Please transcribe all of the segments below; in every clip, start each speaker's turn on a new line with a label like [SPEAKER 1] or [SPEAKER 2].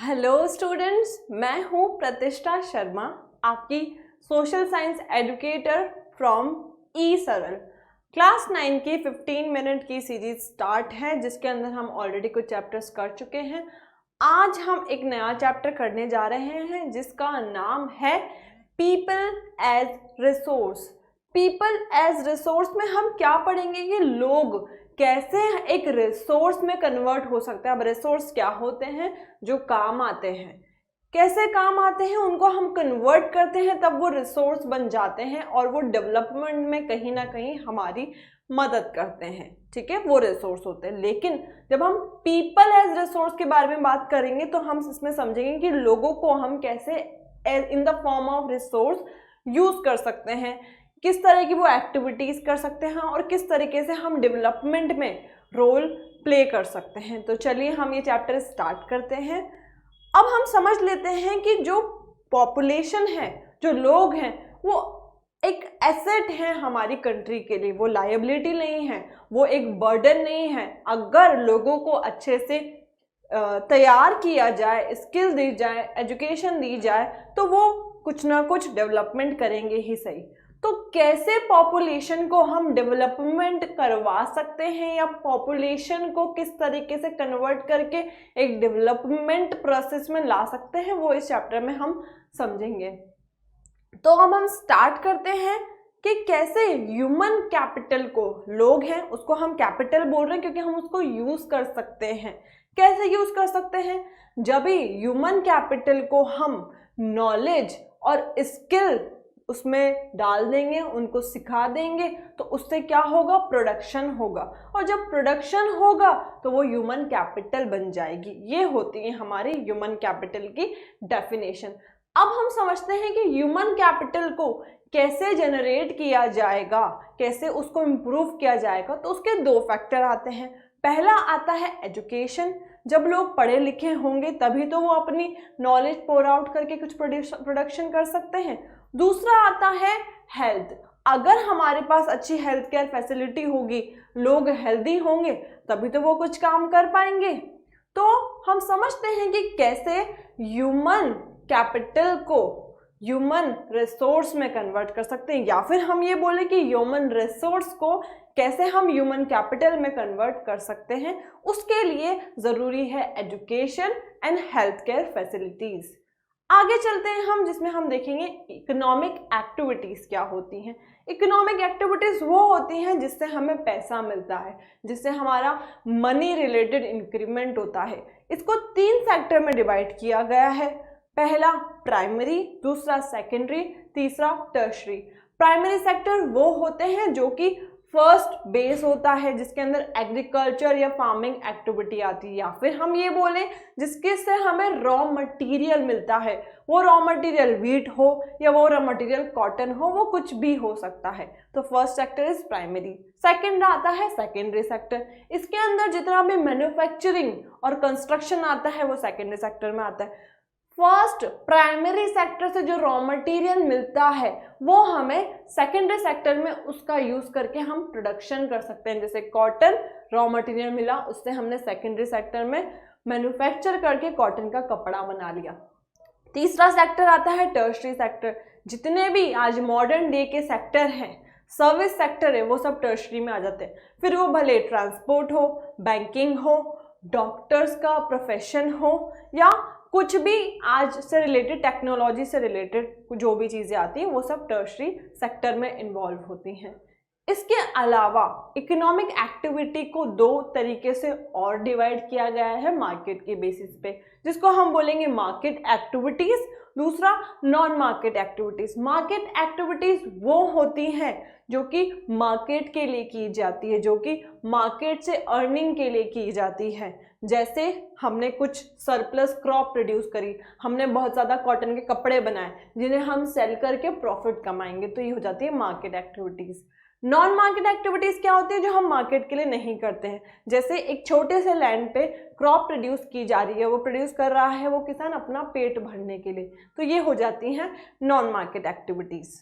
[SPEAKER 1] Hello students, मैं हूँ प्रतिष्ठा शर्मा, आपकी सोशल साइंस एजुकेटर फ्रॉम ई सरल। क्लास 9 की 15 मिनट की सीरीज स्टार्ट है, जिसके अंदर हम ऑलरेडी कुछ चैप्टर्स कर चुके हैं। आज हम एक नया चैप्टर करने जा रहे हैं जिसका नाम है people as resource. People as resource में हम क्या पढ़ेंगे कि लोग कैसे एक रिसोर्स में कन्वर्ट हो सकते हैं। अब रिसोर्स क्या होते हैं? जो काम आते हैं। कैसे काम आते हैं उनको हम कन्वर्ट करते हैं, तब वो रिसोर्स बन जाते हैं और वो डेवलपमेंट में कहीं ना कहीं हमारी मदद करते हैं। ठीक है, वो रिसोर्स होते हैं। लेकिन जब हम पीपल एज रिसोर्स के बारे में बात करेंगे तो हम इसमें समझेंगे कि लोगों को हम कैसे in the form of resource use कर सकते हैं, किस तरह की वो एक्टिविटीज कर सकते हैं और किस तरीके से हम डेवलपमेंट में रोल प्ले कर सकते हैं। तो चलिए हम ये चैप्टर स्टार्ट करते हैं। अब हम समझ लेते हैं कि जो पॉपुलेशन है, जो लोग हैं, वो एक एसेट है हमारी कंट्री के लिए। वो लायबिलिटी नहीं है, वो एक बर्डन नहीं है। अगर लोगों को अच्छे से तैयार किया जाए, स्किल दी जाए, एजुकेशन दी जाए, तो वो कुछ ना कुछ डेवलपमेंट करेंगे ही सही। तो कैसे पॉपुलेशन को हम डेवलपमेंट करवा सकते हैं या पॉपुलेशन को किस तरीके से कन्वर्ट करके एक डेवलपमेंट प्रोसेस में ला सकते हैं, वो इस चैप्टर में हम समझेंगे। तो अब हम स्टार्ट करते हैं कि कैसे ह्यूमन कैपिटल को, लोग हैं उसको हम कैपिटल बोल रहे हैं क्योंकि हम उसको यूज कर सकते हैं। कैसे यूज कर सकते हैं? जब भी ह्यूमन कैपिटल को हम नॉलेज और स्किल उसमें डाल देंगे, उनको सिखा देंगे, तो उससे क्या होगा? प्रोडक्शन होगा। और जब प्रोडक्शन होगा तो वो ह्यूमन कैपिटल बन जाएगी। ये होती है हमारी ह्यूमन कैपिटल की डेफिनेशन। अब हम समझते हैं कि ह्यूमन कैपिटल को कैसे जनरेट किया जाएगा, कैसे उसको इम्प्रूव किया जाएगा। तो उसके दो फैक्टर आते हैं। पहला आता है एजुकेशन। जब लोग पढ़े लिखे होंगे तभी तो वो अपनी नॉलेज पोर आउट करके कुछ प्रोडक्शन कर सकते हैं। दूसरा आता है हेल्थ। अगर हमारे पास अच्छी हेल्थ केयर फैसिलिटी होगी, लोग हेल्दी होंगे, तभी तो वो कुछ काम कर पाएंगे। तो हम समझते हैं कि कैसे ह्यूमन कैपिटल को ह्यूमन रिसोर्स में कन्वर्ट कर सकते हैं, या फिर हम ये बोले कि ह्यूमन रिसोर्स को कैसे हम ह्यूमन कैपिटल में कन्वर्ट कर सकते हैं। उसके लिए ज़रूरी है education and health care facilities. आगे चलते हैं हम, जिसमें हम देखेंगे इकोनॉमिक एक्टिविटीज़ क्या होती हैं। इकोनॉमिक एक्टिविटीज़ वो होती हैं जिससे हमें पैसा मिलता है, जिससे हमारा मनी रिलेटेड इंक्रीमेंट होता है। इसको 3 सेक्टर में डिवाइड किया गया है। पहला प्राइमरी, दूसरा सेकेंडरी, तीसरा टर्शरी। प्राइमरी सेक्टर वो होते हैं जो कि फर्स्ट बेस होता है, जिसके अंदर एग्रीकल्चर या फार्मिंग एक्टिविटी आती है, या फिर हम ये बोलें जिसके से हमें रॉ मटेरियल मिलता है। वो रॉ मटेरियल व्हीट हो या वो रॉ मटेरियल कॉटन हो, वो कुछ भी हो सकता है। तो first sector is primary. Second आता है सेकेंडरी सेक्टर। इसके अंदर जितना भी मैन्युफैक्चरिंग और कंस्ट्रक्शन आता है वो सेकेंडरी सेक्टर में आता है। फर्स्ट प्राइमरी सेक्टर से जो रॉ मटेरियल मिलता है वो हमें सेकेंडरी सेक्टर में उसका यूज करके हम प्रोडक्शन कर सकते हैं। जैसे कॉटन रॉ मटेरियल मिला, उससे हमने सेकेंडरी सेक्टर में मैन्युफैक्चर करके कॉटन का कपड़ा बना लिया। तीसरा सेक्टर आता है टर्शरी सेक्टर। जितने भी आज मॉडर्न डे के सेक्टर हैं, सर्विस सेक्टर है, वो सब टर्शरी में आ जाते हैं। फिर वो भले ट्रांसपोर्ट हो, बैंकिंग हो, डॉक्टर्स का प्रोफेशन हो, या कुछ भी आज से रिलेटेड, टेक्नोलॉजी से रिलेटेड जो भी चीज़ें आती हैं वो सब टर्शरी सेक्टर में इन्वॉल्व होती हैं। इसके अलावा इकोनॉमिक एक्टिविटी को 2 तरीके से और डिवाइड किया गया है मार्केट के बेसिस पे, जिसको हम बोलेंगे मार्केट एक्टिविटीज़, दूसरा non market activities. Market activities वो होती हैं जो कि मार्केट के लिए की जाती है, जो कि मार्केट से अर्निंग के लिए की जाती है। जैसे हमने कुछ सरप्लस क्रॉप प्रोड्यूस करी, हमने बहुत ज़्यादा कॉटन के कपड़े बनाए जिन्हें हम सेल करके प्रॉफिट कमाएंगे, तो ये हो जाती है market activities. Non market activities क्या होती है? जो हम मार्केट के लिए नहीं करते हैं। जैसे एक छोटे से लैंड पे क्रॉप प्रोड्यूस की जा रही है, वो प्रोड्यूस कर रहा है वो किसान अपना पेट भरने के लिए, तो ये हो जाती हैं नॉन मार्केट एक्टिविटीज़।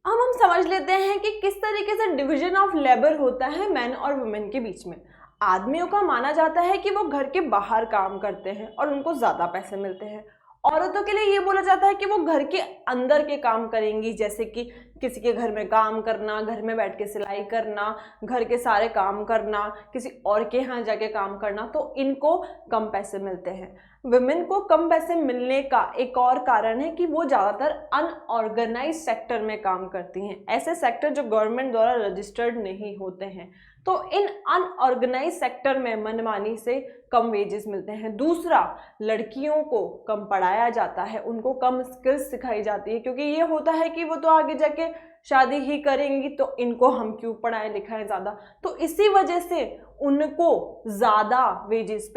[SPEAKER 1] अब हम समझ लेते हैं कि किस तरीके से डिवीजन ऑफ लेबर होता है मैन और वुमेन के बीच में। आदमियों का माना जाता है कि वो घर के बाहर काम करते हैं और उनको ज़्यादा पैसे मिलते हैं। औरतों के लिए ये बोला जाता है कि वो घर के अंदर के काम करेंगी, जैसे कि किसी के घर में काम करना, घर में बैठ के सिलाई करना, घर के सारे काम करना, किसी और के यहाँ जाके काम करना, तो इनको कम पैसे मिलते हैं। वुमेन को कम पैसे मिलने का एक और कारण है कि वो ज़्यादातर अनऑर्गेनाइज सेक्टर में काम करती हैं, ऐसे सेक्टर जो गवर्नमेंट द्वारा रजिस्टर्ड नहीं होते हैं। तो इन अनऑर्गेनाइज सेक्टर में मनमानी से कम वेजेस मिलते हैं। दूसरा, लड़कियों को कम पढ़ाया जाता है, उनको कम स्किल्स सिखाई जाती है, क्योंकि ये होता है कि वो तो आगे जाके शादी ही करेंगी, तो इनको हम क्यों पढ़ाएं लिखाएं ज़्यादा। तो इसी वजह से उनको ज़्यादा वेजेस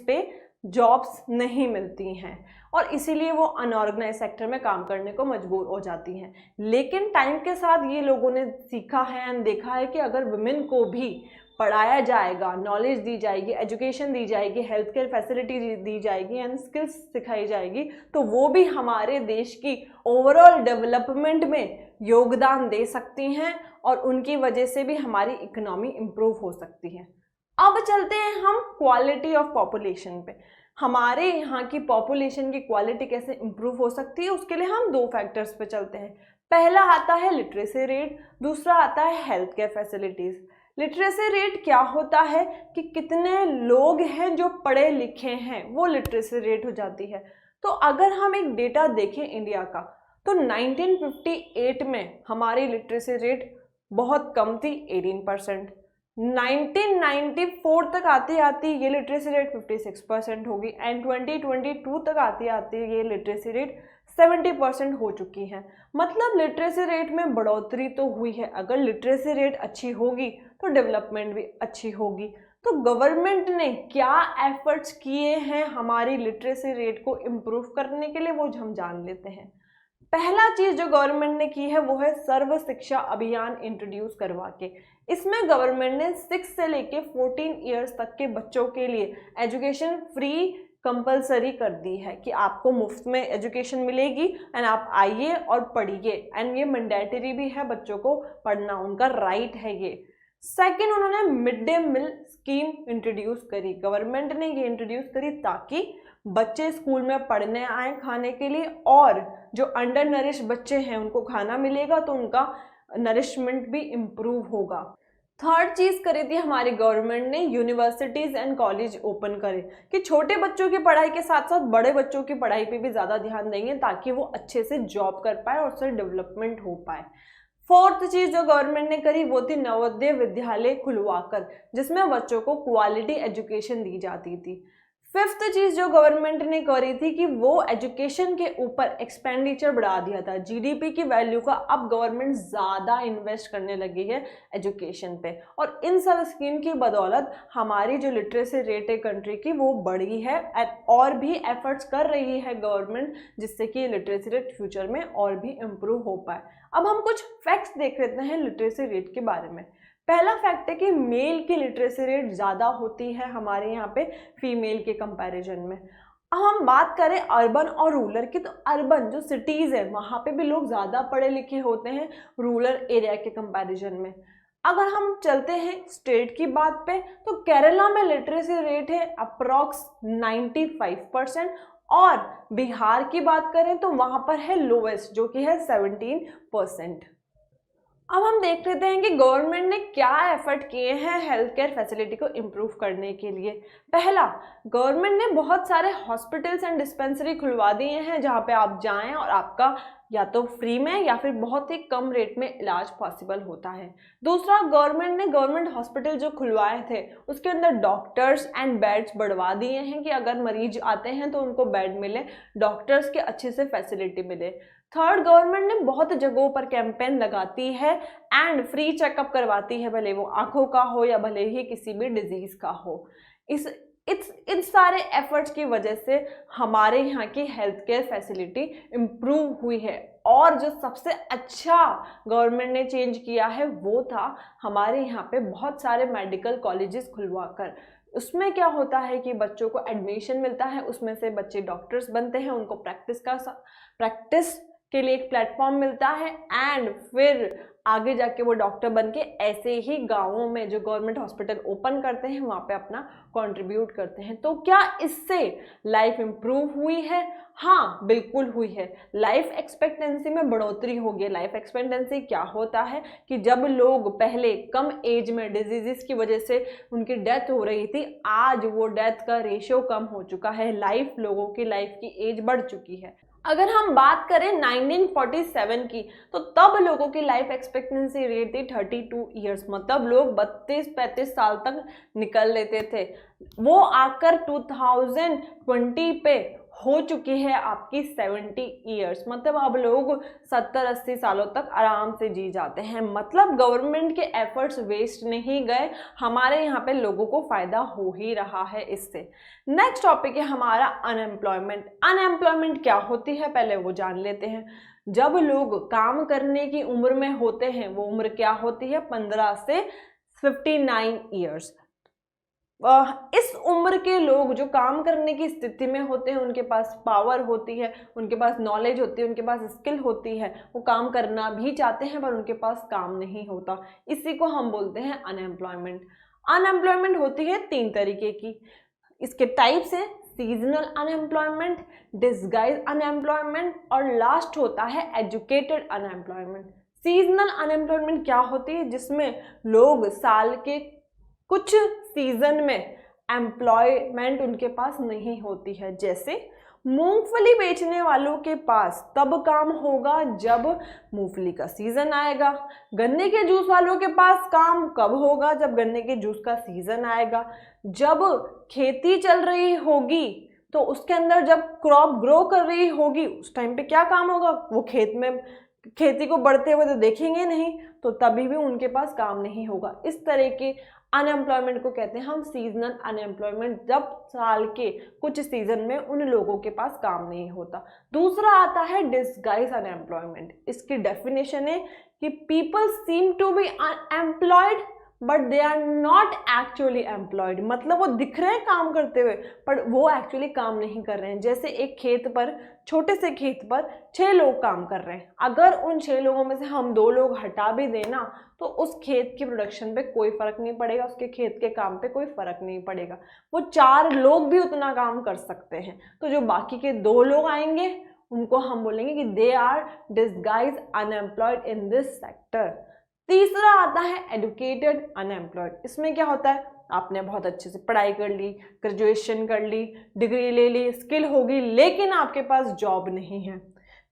[SPEAKER 1] पे जॉब्स नहीं मिलती हैं और इसीलिए वो अनऑर्गेनाइज सेक्टर में काम करने को मजबूर हो जाती हैं। लेकिन टाइम के साथ ये लोगों ने सीखा है एंड देखा है कि अगर वुमेन को भी पढ़ाया जाएगा, नॉलेज दी जाएगी, एजुकेशन दी जाएगी, हेल्थ केयर फैसिलिटी दी जाएगी एंड स्किल्स सिखाई जाएगी, तो वो भी हमारे देश की ओवरऑल डेवलपमेंट में योगदान दे सकती हैं और उनकी वजह से भी हमारी इकोनॉमी इम्प्रूव हो सकती है। अब चलते हैं हम क्वालिटी ऑफ पॉपुलेशन पे। हमारे यहाँ की पॉपुलेशन की क्वालिटी कैसे इम्प्रूव हो सकती है, उसके लिए हम दो फैक्टर्स पे चलते हैं। पहला आता है लिटरेसी रेट, दूसरा आता है health care facilities. Literacy rate क्या होता है कि कितने लोग हैं जो पढ़े लिखे हैं, वो लिटरेसी रेट हो जाती है। तो अगर हम एक डेटा देखें इंडिया का, तो 1958 में हमारी लिटरेसी रेट बहुत कम थी, 18%। 1994 तक आती आती ये लिटरेसी रेट 56% होगी एंड 2022 तक आती आती ये लिटरेसी रेट 70% हो चुकी है। मतलब लिटरेसी रेट में बढ़ोतरी तो हुई है। अगर लिटरेसी रेट अच्छी होगी तो डेवलपमेंट भी अच्छी होगी। तो गवर्नमेंट ने क्या एफर्ट्स किए हैं हमारी लिटरेसी रेट को इम्प्रूव करने के लिए, वो हम जान लेते हैं। पहला चीज़ जो गवर्नमेंट ने की है वो है सर्व शिक्षा अभियान इंट्रोड्यूस करवा के। इसमें गवर्नमेंट ने 6 से लेके 14 ईयर्स तक के बच्चों के लिए एजुकेशन फ्री कंपलसरी कर दी है कि आपको मुफ्त में एजुकेशन मिलेगी एंड आप आइए और पढ़िए, एंड ये मैंडेटरी भी है, बच्चों को पढ़ना उनका राइट है ये। सेकेंड, उन्होंने mid day meal scheme introduce करी। गवर्नमेंट ने ये इंट्रोड्यूस करी ताकि बच्चे स्कूल में पढ़ने आए खाने के लिए, और जो अंडर नरिश बच्चे हैं उनको खाना मिलेगा तो उनका नरिशमेंट भी इम्प्रूव होगा। थर्ड चीज़ करी थी हमारी गवर्नमेंट ने, यूनिवर्सिटीज़ एंड कॉलेज ओपन करे कि छोटे बच्चों की पढ़ाई के साथ साथ बड़े बच्चों की पढ़ाई पे भी ज़्यादा ध्यान देंगे ताकि वो अच्छे से जॉब कर पाए और उससे डेवलपमेंट हो पाए। फोर्थ चीज़ जो गवर्नमेंट ने करी वो थी नवोदय विद्यालय खुलवाकर, जिसमें बच्चों को क्वालिटी एजुकेशन दी जाती थी। फिफ्थ चीज़ जो गवर्नमेंट ने करी थी कि वो एजुकेशन के ऊपर एक्सपेंडिचर बढ़ा दिया था। जीडीपी की वैल्यू का अब गवर्नमेंट ज़्यादा इन्वेस्ट करने लगी है एजुकेशन पे, और इन सब स्कीम की बदौलत हमारी जो लिटरेसी रेट है कंट्री की वो बढ़ी है और भी एफर्ट्स कर रही है गवर्नमेंट, जिससे कि लिटरेसी रेट फ्यूचर में और भी इम्प्रूव हो पाए। अब हम कुछ फैक्ट्स देख लेते हैं लिटरेसी रेट के बारे में। पहला फैक्ट है कि मेल की लिटरेसी रेट ज़्यादा होती है हमारे यहाँ पे फीमेल के कंपैरिजन में। अब हम बात करें अर्बन और रूरल की, तो अर्बन जो सिटीज़ है वहाँ पे भी लोग ज़्यादा पढ़े लिखे होते हैं रूरल एरिया के कंपैरिजन में। अगर हम चलते हैं स्टेट की बात पे, तो केरला में लिटरेसी रेट है अप्रॉक्स 95%, और बिहार की बात करें तो वहाँ पर है लोवेस्ट जो कि है 17%। अब हम देख लेते हैं कि गवर्नमेंट ने क्या एफर्ट किए हैं हेल्थ केयर फैसिलिटी को इम्प्रूव करने के लिए। पहला, गवर्नमेंट ने बहुत सारे हॉस्पिटल्स एंड डिस्पेंसरी खुलवा दिए हैं जहाँ पे आप जाएं और आपका या तो फ्री में या फिर बहुत ही कम रेट में इलाज पॉसिबल होता है। दूसरा, गवर्नमेंट ने गवर्नमेंट हॉस्पिटल जो खुलवाए थे उसके अंदर डॉक्टर्स एंड बेड्स बढ़वा दिए हैं कि अगर मरीज आते हैं तो उनको बेड मिले, डॉक्टर्स के अच्छे से फैसिलिटी मिले। थर्ड, गवर्नमेंट ने बहुत जगहों पर कैंपेन लगाती है एंड फ्री चेकअप करवाती है, भले वो आंखों का हो या भले ही किसी भी डिजीज का हो। इन सारे एफर्ट्स की वजह से हमारे यहाँ की हेल्थ केयर फैसिलिटी इम्प्रूव हुई है। और जो सबसे अच्छा गवर्नमेंट ने चेंज किया है वो था हमारे यहाँ पे बहुत सारे मेडिकल कॉलेजेस खुलवाकर। उसमें क्या होता है कि बच्चों को एडमिशन मिलता है, उसमें से बच्चे डॉक्टर्स बनते हैं, उनको प्रैक्टिस के लिए एक प्लेटफॉर्म मिलता है एंड फिर आगे जाके वो डॉक्टर बन के ऐसे ही गाँवों में जो गवर्नमेंट हॉस्पिटल ओपन करते हैं वहाँ पे अपना कंट्रीब्यूट करते हैं। तो क्या इससे लाइफ इम्प्रूव हुई है? हाँ, बिल्कुल हुई है। लाइफ एक्सपेक्टेंसी में बढ़ोतरी हो गई। लाइफ एक्सपेक्टेंसी क्या होता है कि जब लोग पहले कम एज में डिजीजेस की वजह से उनकी डेथ हो रही थी, आज वो डेथ का रेशियो कम हो चुका है, लोगों की लाइफ की एज बढ़ चुकी है। अगर हम बात करें 1947 की, तो तब लोगों की लाइफ एक्सपेक्टेंसी रेट थी 32 ईयर्स, मतलब लोग 32-35 साल तक निकल लेते थे। वो आकर 2020 पे हो चुकी है आपकी 70 ईयर्स, मतलब अब लोग 70-80 सालों तक आराम से जी जाते हैं। मतलब गवर्नमेंट के एफर्ट्स वेस्ट नहीं गए, हमारे यहाँ पे लोगों को फायदा हो ही रहा है इससे। नेक्स्ट टॉपिक है हमारा अनएम्प्लॉयमेंट। अनएम्प्लॉयमेंट क्या होती है पहले वो जान लेते हैं। जब लोग काम करने की उम्र में होते हैं, वो उम्र क्या होती है? 15 से 59 ईयर्स। इस उम्र के लोग जो काम करने की स्थिति में होते हैं, उनके पास पावर होती है, उनके पास नॉलेज होती है, उनके पास स्किल होती है, वो काम करना भी चाहते हैं पर उनके पास काम नहीं होता। इसी को हम बोलते हैं अनएम्प्लॉयमेंट। अनएम्प्लॉयमेंट होती है 3 तरीके की। इसके टाइप्स हैं सीजनल अनएम्प्लॉयमेंट, डिस्गाइज अनएम्प्लॉयमेंट और लास्ट होता है एजुकेटेड अनएम्प्लॉयमेंट। सीजनल अनएम्प्लॉयमेंट क्या होती है? जिसमें लोग साल के कुछ सीजन में एम्प्लॉयमेंट उनके पास नहीं होती है। जैसे मूंगफली बेचने वालों के पास तब काम होगा जब मूंगफली का सीजन आएगा। गन्ने के जूस वालों के पास काम कब होगा? जब गन्ने के जूस का सीजन आएगा। जब खेती चल रही होगी तो उसके अंदर जब क्रॉप ग्रो कर रही होगी, उस टाइम पे क्या काम होगा? वो खेत में खेती को बढ़ते हुए तो देखेंगे नहीं, तो तभी भी उनके पास काम नहीं होगा। इस तरह के अनएम्प्लॉयमेंट को कहते हैं हम सीजनल अनएम्प्लॉयमेंट, जब साल के कुछ सीजन में उन लोगों के पास काम नहीं होता। दूसरा आता है डिस्गाइज अनएम्प्लॉयमेंट। इसकी डेफिनेशन है कि people seem to be unemployed but they are not actually employed, मतलब वो दिख रहे हैं काम करते हुए पर वो एक्चुअली काम नहीं कर रहे हैं। जैसे एक खेत पर, छोटे से खेत पर 6 लोग काम कर रहे हैं, अगर उन 6 लोगों में से हम 2 लोग हटा भी देना तो उस खेत की प्रोडक्शन पे कोई फर्क नहीं पड़ेगा, उसके खेत के काम पे कोई फर्क नहीं पड़ेगा। वो 4 लोग भी उतना काम कर सकते हैं। तो जो बाकी के 2 लोग आएंगे उनको हम बोलेंगे कि they are disguise unemployed in this sector. तीसरा आता है एडुकेटेड अनएम्प्लॉयड। इसमें क्या होता है? आपने बहुत अच्छे से पढ़ाई कर ली, ग्रेजुएशन कर ली, डिग्री ले ली, स्किल होगी, लेकिन आपके पास जॉब नहीं है।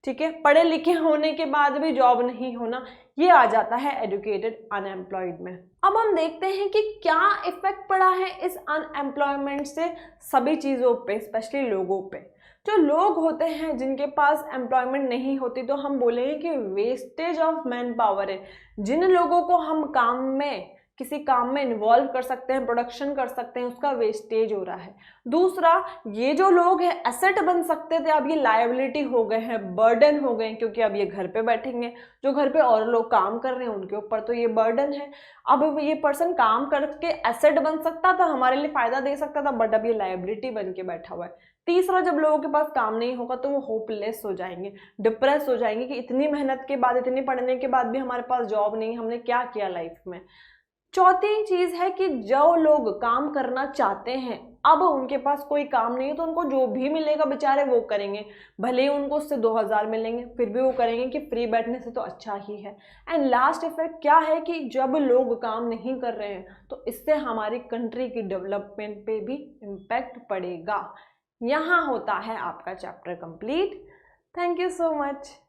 [SPEAKER 1] ठीक है, पढ़े लिखे होने के बाद भी जॉब नहीं होना, ये आ जाता है एडुकेटेड अनएम्प्लॉयड में। अब हम देखते हैं कि क्या इफेक्ट पड़ा है इस अनएम्प्लॉयमेंट से सभी चीज़ों पे, स्पेशली लोगों पे। जो लोग होते हैं जिनके पास एम्प्लॉयमेंट नहीं होती, तो हम बोलेंगे कि वेस्टेज ऑफ मैन पावर है। जिन लोगों को हम काम में, किसी काम में इन्वॉल्व कर सकते हैं, प्रोडक्शन कर सकते हैं, उसका वेस्टेज हो रहा है। दूसरा, ये जो लोग हैं एसेट बन सकते थे, अब ये लायबिलिटी हो गए हैं, बर्डन हो गए हैं, क्योंकि अब ये घर पे बैठेंगे। जो घर पे और लोग काम कर रहे हैं उनके ऊपर तो ये बर्डन है। अब ये पर्सन काम करके एसेट बन सकता था, हमारे लिए फायदा दे सकता था, बट अब ये लायबिलिटी बन के बैठा हुआ है। तीसरा, जब लोगों के पास काम नहीं होगा तो वो होपलेस हो जाएंगे, डिप्रेस हो जाएंगे कि इतनी मेहनत के बाद, इतनी पढ़ने के बाद भी हमारे पास जॉब नहीं, हमने क्या किया लाइफ में। चौथी चीज है कि जो लोग काम करना चाहते हैं, अब उनके पास कोई काम नहीं है, तो उनको जो भी मिलेगा बेचारे वो करेंगे, भले ही उनको उससे 2000 मिलेंगे, फिर भी वो करेंगे कि फ्री बैठने से तो अच्छा ही है। एंड लास्ट इफेक्ट क्या है कि जब लोग काम नहीं कर रहे हैं तो इससे हमारी कंट्री की डेवलपमेंट पे भी इम्पैक्ट पड़ेगा। यहाँ होता है आपका chapter complete. Thank you so much.